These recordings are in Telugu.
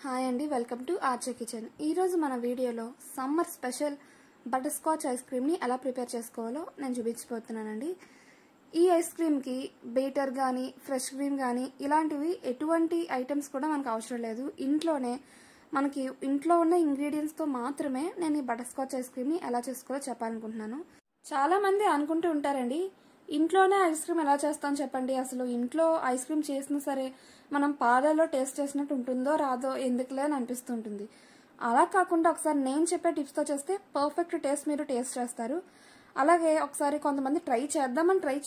హాయ్ అండి, వెల్కమ్ టు ఆర్చే కిచెన్. ఈరోజు మన వీడియోలో summer special butterscotch ice క్రీమ్ని ఎలా ప్రిపేర్ చేసుకోవాలో నేను చూపించబోతున్నానండి. ఈ ఐస్ క్రీమ్కి బేటర్ కానీ ఫ్రెష్ క్రీమ్ కానీ ఇలాంటివి ఎటువంటి ఐటమ్స్ కూడా మనకు అవసరం లేదు. మనకి ఇంట్లో ఉన్న ఇంగ్రీడియంట్స్తో మాత్రమే నేను ఈ బటర్ స్కాచ్ ఐస్ క్రీమ్ని ఎలా చేసుకోవాలో చెప్పాలనుకుంటున్నాను. చాలామంది అనుకుంటూ ఉంటారండి, ఇంట్లోనే ఐస్ క్రీమ్ ఎలా చేస్తాం చెప్పండి, అసలు ఇంట్లో ఐస్ క్రీమ్ చేసినా సరే మనం పాలలో టేస్ట్ చేసినట్టు ఉంటుందో రాదో ఎందుకులే అని అనిపిస్తుంటుంది. అలా కాకుండా ఒకసారి నేను చెప్పే టిప్స్తో చేస్తే పర్ఫెక్ట్ టేస్ట్ మీరు టేస్ట్ చేస్తారు. అలాగే ఒకసారి కొంతమంది ట్రై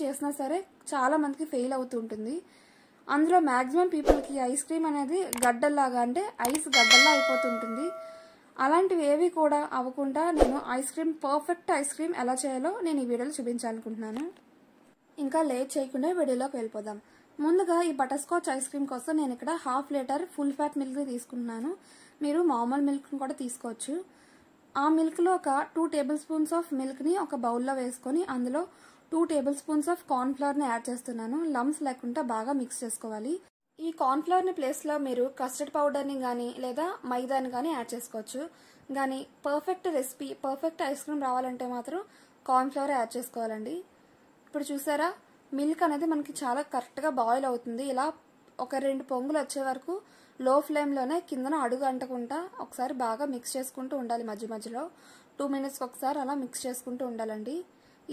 చేసినా సరే చాలా మందికి ఫెయిల్ అవుతుంటుంది. అందులో మ్యాక్సిమం పీపుల్కి ఐస్ క్రీమ్ అనేది గడ్డల్లాగా, అంటే ఐస్ గడ్డల్లా అయిపోతుంటుంది. అలాంటివి ఏవి కూడా అవ్వకుండా నేను పర్ఫెక్ట్ ఐస్ క్రీమ్ ఎలా చేయాలో నేను ఈ వీడియోలో చూపించాలనుకుంటున్నాను. ఇంకా లేట్ చేయకుండా వీడియోలోకి వెళ్ళిపోదాం. ముందుగా ఈ బటర్ స్కాచ్ ఐస్ క్రీమ్ కోసం నేను ఇక్కడ 1/2 లీటర్ ఫుల్ ఫ్యాట్ మిల్క్ తీసుకుంటున్నాను. మీరు మామూలు మిల్క్ని కూడా తీసుకోవచ్చు. ఆ మిల్క్లో ఒక 2 టేబుల్ స్పూన్స్ ఆఫ్ మిల్క్ని ఒక బౌల్లో వేసుకొని అందులో 2 టేబుల్ స్పూన్స్ ఆఫ్ కార్న్ఫ్లవర్ని యాడ్ చేస్తున్నాను. లమ్స్ లేకుండా బాగా మిక్స్ చేసుకోవాలి. ఈ కార్న్ఫ్లవర్ని ప్లేస్లో మీరు కస్టర్డ్ పౌడర్ని కానీ లేదా మైదాని కానీ యాడ్ చేసుకోవచ్చు. కానీ perfect recipe, perfect ice cream రావాలంటే మాత్రం కార్న్ఫ్లవర్ యాడ్ చేసుకోవాలండి. ఇప్పుడు చూసారా, మిల్క్ అనేది మనకి చాలా కరెక్ట్గా బాయిల్ అవుతుంది. ఇలా ఒక 2 పొంగులు వచ్చే వరకు లో ఫ్లేమ్లోనే కిందన అడుగు అంటకుండా ఒకసారి బాగా మిక్స్ చేసుకుంటూ ఉండాలి. మధ్యలో 2 మినిట్స్కి ఒకసారి అలా మిక్స్ చేసుకుంటూ ఉండాలండి.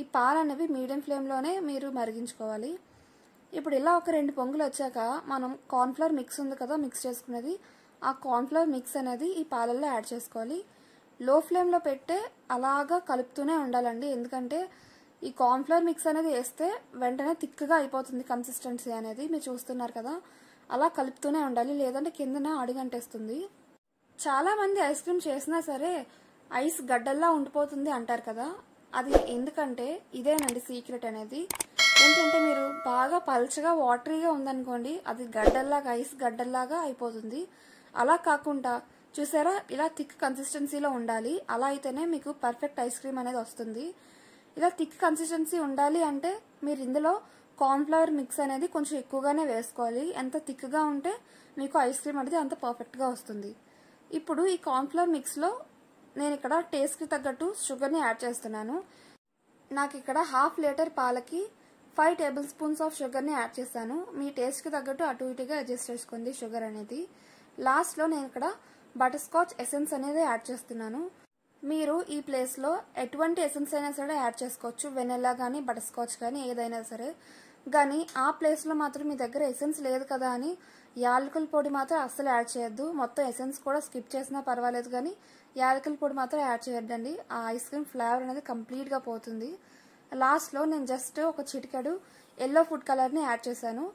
ఈ పాలు అనేవి మీడియం ఫ్లేమ్లోనే మీరు మరిగించుకోవాలి. ఇప్పుడు ఇలా ఒక 2 పొంగులు వచ్చాక మనం కార్న్ఫ్లవర్ మిక్స్ ఉంది కదా మిక్స్ చేసుకునేది, ఆ కార్న్ఫ్లవర్ మిక్స్ అనేది ఈ పాలల్లో యాడ్ చేసుకోవాలి. లో ఫ్లేమ్లో పెట్టే అలాగా కలుపుతూనే ఉండాలండి. ఎందుకంటే ఈ కార్న్ఫ్లవర్ మిక్స్ అనేది వేస్తే వెంటనే థిక్గా అయిపోతుంది కన్సిస్టెన్సీ అనేది. మీరు చూస్తున్నారు కదా, అలా కలుపుతూనే ఉండాలి, లేదంటే కిందన అడుగంటేస్తుంది. చాలామంది ఐస్ క్రీమ్ చేసినా సరే ఐస్ గడ్డల్లా ఉండిపోతుంది అంటారు కదా, అది ఎందుకంటే ఇదేనండి సీక్రెట్ అనేది. ఏంటంటే మీరు బాగా పల్చగా వాటరీగా ఉందనుకోండి, అది గడ్డల్లాగా ఐస్ గడ్డల్లాగా అయిపోతుంది. అలా కాకుండా చూసారా, ఇలా థిక్ కన్సిస్టెన్సీలో ఉండాలి. అలా అయితేనే మీకు పర్ఫెక్ట్ ఐస్ క్రీమ్ అనేది వస్తుంది. ఇలా థిక్ కన్సిస్టెన్సీ ఉండాలి అంటే మీరు ఇందులో కార్న్ఫ్లవర్ మిక్స్ అనేది కొంచెం ఎక్కువగానే వేసుకోవాలి. ఎంత థిక్గా ఉంటే మీకు ఐస్ క్రీమ్ అనేది అంత పర్ఫెక్ట్గా వస్తుంది. ఇప్పుడు ఈ కార్న్ఫ్లవర్ మిక్స్లో నేను ఇక్కడ టేస్ట్కి తగ్గట్టు షుగర్ని యాడ్ చేస్తున్నాను. నాకు ఇక్కడ 1/2 లీటర్ పాలకి 5 టేబుల్ స్పూన్స్ ఆఫ్ షుగర్ని యాడ్ చేశాను. మీ టేస్ట్కి తగ్గట్టు అటు ఇటుగా అడ్జస్ట్ చేసుకోండి షుగర్ అనేది. లాస్ట్లో నేను ఇక్కడ బటర్ స్కాచ్ ఎసెన్స్ అనేది యాడ్ చేస్తున్నాను. మీరు ఈ ప్లేస్లో ఎటువంటి ఎసెన్స్ అయినా సరే యాడ్ చేసుకోవచ్చు, వెనిల్లా కానీ బటర్ స్కాచ్ కానీ ఏదైనా సరే. కానీ ఆ ప్లేస్లో మాత్రం మీ దగ్గర ఎసెన్స్ లేదు కదా అని యాలకుల పొడి మాత్రం అస్సలు యాడ్ చేయొద్దు. మొత్తం ఎసెన్స్ కూడా స్కిప్ చేసినా పర్వాలేదు, కానీ యాలకుల పొడి మాత్రం యాడ్ చేయొద్దండి. ఆ ఐస్ క్రీమ్ ఫ్లేవర్ అనేది కంప్లీట్గా పోతుంది. లాస్ట్లో నేను జస్ట్ ఒక చిటికెడు ఎల్లో ఫుడ్ కలర్ని యాడ్ చేశాను.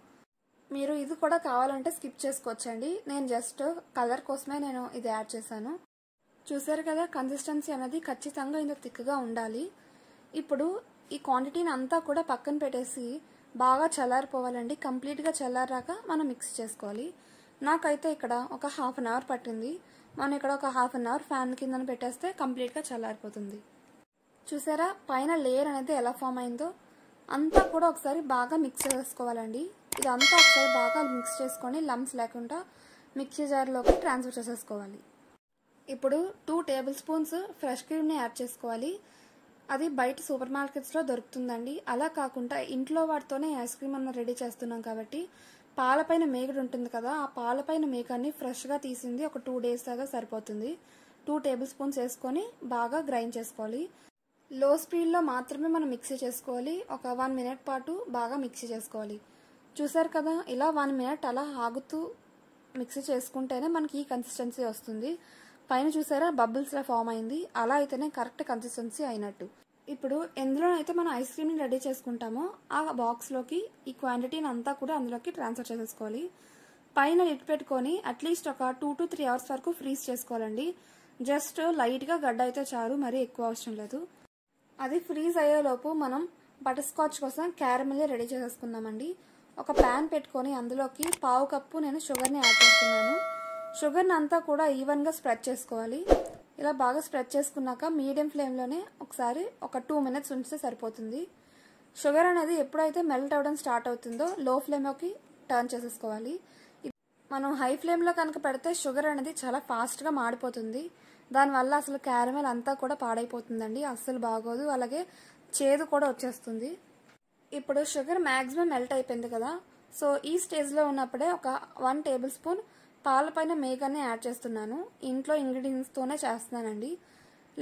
మీరు ఇది కూడా కావాలంటే స్కిప్ చేసుకోవచ్చండి. నేను జస్ట్ కలర్ కోసమే నేను ఇది యాడ్ చేశాను. చూసారు కదా, కన్సిస్టెన్సీ అనేది ఖచ్చితంగా ఇంత థిక్గా ఉండాలి. ఇప్పుడు ఈ క్వాంటిటీని అంతా కూడా పక్కన పెట్టేసి బాగా చల్లారిపోవాలండి. కంప్లీట్గా చల్లారాక మనం మిక్స్ చేసుకోవాలి. నాకైతే ఇక్కడ ఒక 1/2 అవర్ పట్టింది. మనం ఇక్కడ ఒక 1/2 అవర్ ఫ్యాన్ కింద పెట్టేస్తే కంప్లీట్గా చల్లారిపోతుంది. చూసారా, పైన లేయర్ అనేది ఎలా ఫామ్ అయిందో అంతా కూడా ఒకసారి బాగా మిక్స్ చేసుకోవాలండి. ఇదంతా ఒకసారి బాగా మిక్స్ చేసుకొని లమ్స్ లేకుండా మిక్సీ జార్లోకి ట్రాన్స్ఫర్ చేసేసుకోవాలి. ఇప్పుడు 2 టేబుల్ స్పూన్స్ ఫ్రెష్ క్రీమ్ని యాడ్ చేసుకోవాలి. అది బయట సూపర్ మార్కెట్స్లో దొరుకుతుందండి. అలా కాకుండా ఇంట్లో వాటితోనే ఐస్ క్రీమ్ అన్న రెడీ చేస్తున్నాం కాబట్టి పాలపైన మేగడు ఉంటుంది కదా, ఆ పాలపైన మేకని ఫ్రెష్గా తీసింది ఒక 2 డేస్ దాకా సరిపోతుంది. 2 టేబుల్ స్పూన్స్ వేసుకొని బాగా గ్రైండ్ చేసుకోవాలి. లో స్పీడ్లో మాత్రమే మనం మిక్సీ చేసుకోవాలి. ఒక 1 మినిట్ పాటు బాగా మిక్సీ చేసుకోవాలి. చూసారు కదా, ఇలా 1 మినిట్ అలా ఆగుతూ మిక్సీ చేసుకుంటేనే మనకి ఈ కన్సిస్టెన్సీ వస్తుంది. పైన చూసారా బబుల్స్లా ఫామ్ అయింది, అలా అయితేనే కరెక్ట్ కన్సిస్టెన్సీ అయినట్టు. ఇప్పుడు ఎందులోనైతే మనం ఐస్ క్రీమ్ని రెడీ చేసుకుంటామో ఆ బాక్స్లోకి ఈ క్వాంటిటీని అంతా కూడా అందులోకి ట్రాన్స్ఫర్ చేసేసుకోవాలి. పైన లిడ్ పెట్టుకొని అట్లీస్ట్ ఒక 2 to 3 అవర్స్ వరకు ఫ్రీజ్ చేసుకోవాలండి. జస్ట్ లైట్గా గడ్డ అయితే చాలు, మరీ ఎక్కువ అవసరం లేదు. అది ఫ్రీజ్ అయ్యేలోపు మనం బటర్ స్కాచ్ కోసం క్యారమెల్ రెడీ చేసేసుకుందామండి. ఒక ప్యాన్ పెట్టుకొని అందులోకి 1/2 కప్పు నేను షుగర్ని యాడ్ చేస్తున్నాను. షుగర్ని అంతా కూడా ఈవెన్గా స్ప్రెడ్ చేసుకోవాలి. ఇలా బాగా స్ప్రెడ్ చేసుకున్నాక మీడియం ఫ్లేమ్లోనే ఒకసారి ఒక 2 మినిట్స్ ఉంచితే సరిపోతుంది. షుగర్ అనేది ఎప్పుడైతే మెల్ట్ అవ్వడం స్టార్ట్ అవుతుందో లో ఫ్లేమ్లోకి టర్న్ చేసేసుకోవాలి. మనం హై ఫ్లేమ్లో కనుక పెడితే షుగర్ అనేది చాలా ఫాస్ట్గా మాడిపోతుంది. దానివల్ల అసలు క్యారమెల్ అంతా కూడా పాడైపోతుందండి, అస్సలు బాగోదు. అలాగే చేదు కూడా వచ్చేస్తుంది. ఇప్పుడు షుగర్ మ్యాక్సిమం మెల్ట్ అయిపోయింది కదా, సో ఈ స్టేజ్లో ఉన్నప్పుడే ఒక 1 టేబుల్ స్పూన్ పాలపైన మేఘాన్ని యాడ్ చేస్తున్నాను. ఇంట్లో ఇంగ్రీడియంట్స్తోనే చేస్తున్నానండి.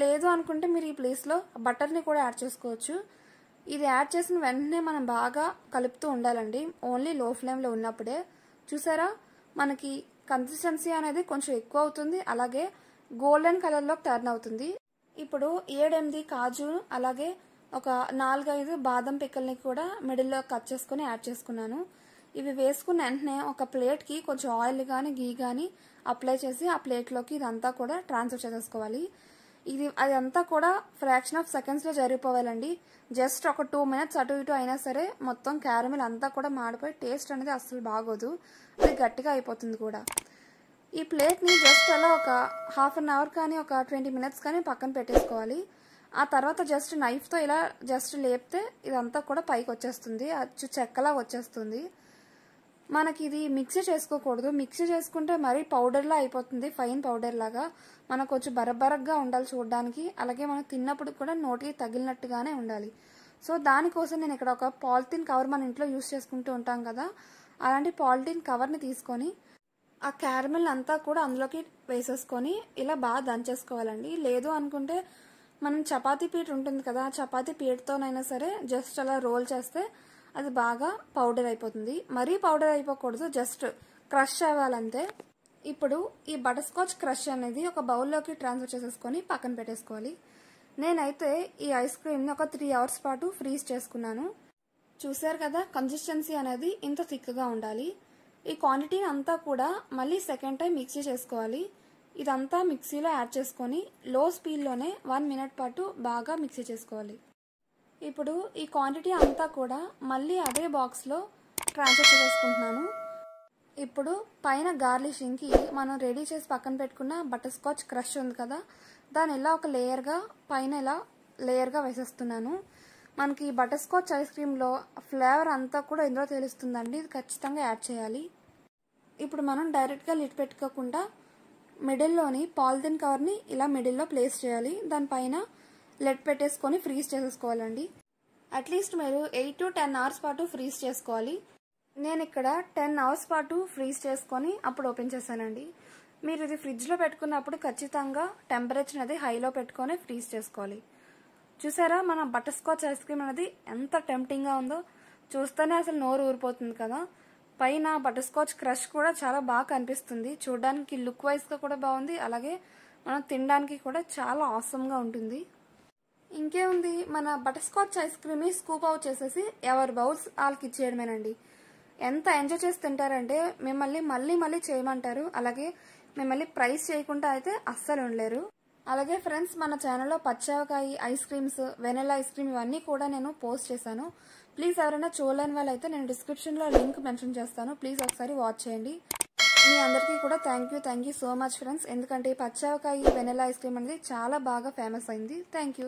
లేదు అనుకుంటే మీరు ఈ ప్లేస్లో బటర్ని కూడా యాడ్ చేసుకోవచ్చు. ఇది యాడ్ చేసిన వెంటనే మనం బాగా కలుపుతూ ఉండాలండి, ఓన్లీ లో ఫ్లేమ్లో ఉన్నప్పుడే. చూసారా, మనకి కన్సిస్టెన్సీ అనేది కొంచెం ఎక్కువ అవుతుంది, అలాగే గోల్డెన్ కలర్లోకి టర్న్ అవుతుంది. ఇప్పుడు 7-8 కాజు అలాగే ఒక 4-5 బాదం పిక్కల్ని కూడా మిడిల్లో కట్ చేసుకుని యాడ్ చేసుకున్నాను. ఇవి వేసుకున్న వెంటనే ఒక ప్లేట్కి కొంచెం ఆయిల్ కానీ గీ కానీ అప్లై చేసి ఆ ప్లేట్లోకి ఇదంతా కూడా ట్రాన్స్ఫర్ చేసేసుకోవాలి. అదంతా కూడా ఫ్రాక్షన్ ఆఫ్ సెకండ్స్లో జరిగిపోవాలండి. జస్ట్ ఒక 2 మినిట్స్ అటు ఇటు అయినా సరే మొత్తం క్యారమెల్ అంతా కూడా మాడిపోయి టేస్ట్ అనేది అస్సలు బాగోదు, అది గట్టిగా అయిపోతుంది కూడా. ఈ ప్లేట్ని జస్ట్ అలా ఒక ½ అన్ అవర్ కానీ ఒక 20 మినిట్స్ కానీ పక్కన పెట్టేసుకోవాలి. ఆ తర్వాత జస్ట్ నైఫ్తో ఇలా జస్ట్ లేపితే ఇదంతా కూడా పైకి వచ్చేస్తుంది, అచ్చు చెక్కలా వచ్చేస్తుంది. మనకి ఇది మిక్సీ చేసుకోకూడదు, మిక్సీ చేసుకుంటే మరీ పౌడర్లా అయిపోతుంది, ఫైన్ పౌడర్ లాగా. మనకు కొంచెం బరబరగ్గా ఉండాలి చూడడానికి, అలాగే మనం తిన్నప్పుడు కూడా నోటికి తగిలినట్టుగానే ఉండాలి. సో దానికోసం నేను ఇక్కడ ఒక పాలిథిన్ కవర్ మన ఇంట్లో యూస్ చేసుకుంటూ ఉంటాం కదా, అలాంటి పాలిథిన్ కవర్ని తీసుకొని ఆ క్యారమెల్ అంతా కూడా అందులోకి వేసేసుకొని ఇలా బాగా దంచేసుకోవాలండి. లేదు అనుకుంటే మనం చపాతీ పీట ఉంటుంది కదా, చపాతీ పీటతోనైనా సరే జస్ట్ అలా రోల్ చేస్తే అది బాగా పౌడర్ అయిపోతుంది. మరీ పౌడర్ అయిపోకూడదు, జస్ట్ క్రష్ అవ్వాలంతే. ఇప్పుడు ఈ బటర్ స్కాచ్ క్రష్ అనేది ఒక బౌల్లోకి ట్రాన్స్ఫర్ చేసేసుకొని పక్కన పెట్టేసుకోవాలి. నేనైతే ఈ ఐస్ క్రీమ్ని ఒక 3 అవర్స్ పాటు ఫ్రీజ్ చేసుకున్నాను. చూసారు కదా, కన్సిస్టెన్సీ అనేది ఇంత థిక్గా ఉండాలి. ఈ క్వాంటిటీ అంతా కూడా మళ్ళీ సెకండ్ టైం మిక్సీ చేసుకోవాలి. ఇదంతా మిక్సీలో యాడ్ చేసుకొని లో స్పీడ్లోనే 1 మినిట్ పాటు బాగా మిక్సీ చేసుకోవాలి. ఇప్పుడు ఈ క్వాంటిటీ అంతా కూడా మళ్ళీ అదే బాక్స్లో ట్రాన్స్ఫర్ చేసుకుంటున్నాను. ఇప్పుడు పైన గార్లిషింగ్కి మనం రెడీ చేసి పక్కన పెట్టుకున్న బటర్ స్కాచ్ క్రష్ ఉంది కదా, దాన్ని ఇలా ఒక పైన ఇలా లేయర్గా వేసేస్తున్నాను. మనకి బటర్ స్కాచ్ ఐస్ క్రీమ్లో ఫ్లేవర్ అంతా కూడా ఇందులో తెలుస్తుందండి, ఇది ఖచ్చితంగా యాడ్ చేయాలి. ఇప్పుడు మనం డైరెక్ట్గా లిడ్ పెట్టుకోకుండా మిడిల్లోని పాలిథిన్ కవర్ని ఇలా మిడిల్లో ప్లేస్ చేయాలి. దానిపైన లెడ్ పెట్టేసుకొని ఫ్రీజ్ చేసేసుకోవాలండి. అట్లీస్ట్ మీరు 8 to 10 అవర్స్ పాటు ఫ్రీజ్ చేసుకోవాలి. నేను ఇక్కడ 10 అవర్స్ పాటు ఫ్రీజ్ చేసుకొని అప్పుడు ఓపెన్ చేశానండి. మీరు ఇది ఫ్రిడ్జ్లో పెట్టుకున్నప్పుడు ఖచ్చితంగా టెంపరేచర్ అనేది హైలో పెట్టుకొని ఫ్రీజ్ చేసుకోవాలి. చూసారా, మన బటర్ స్కాచ్ ఐస్ క్రీమ్ అనేది ఎంత టెంప్టింగ్గా ఉందో, చూస్తేనే అసలు నోరు ఊరిపోతుంది కదా. పైన బటర్ స్కాచ్ క్రష్ కూడా చాలా బాగా కనిపిస్తుంది, చూడడానికి లుక్ వైజ్గా కూడా బాగుంది, అలాగే మనం తినడానికి కూడా చాలా ఆసమ్గా ఉంటుంది. ఇంకేముంది, మన బటర్ స్కాచ్ ఐస్ క్రీమ్ని స్కూప్ అవుట్ చేసేసి ఎవరి బౌల్స్ వాళ్ళకి ఇచ్చేయడమేనండి. ఎంత ఎంజాయ్ చేసి తింటారంటే మిమ్మల్ని మళ్ళీ మళ్ళీ చేయమంటారు, అలాగే మిమ్మల్ని ప్రైస్ చేయకుండా అయితే అస్సలు ఉండలేరు. అలాగే ఫ్రెండ్స్, మన ఛానల్లో పచ్చావకాయ ice creams, vanilla ice cream ఇవన్నీ కూడా నేను పోస్ట్ చేశాను. ప్లీజ్ ఎవరైనా చూడలేని వాళ్ళైతే నేను డిస్క్రిప్షన్లో లింక్ మెన్షన్ చేస్తాను, ప్లీజ్ ఒకసారి వాచ్ చేయండి. మీ అందరికీ కూడా thank you so much friends, ఎందుకంటే పచ్చావకాయ వెనిలా ఐస్ క్రీమ్ అనేది చాలా బాగా ఫేమస్ అయింది. Thank you.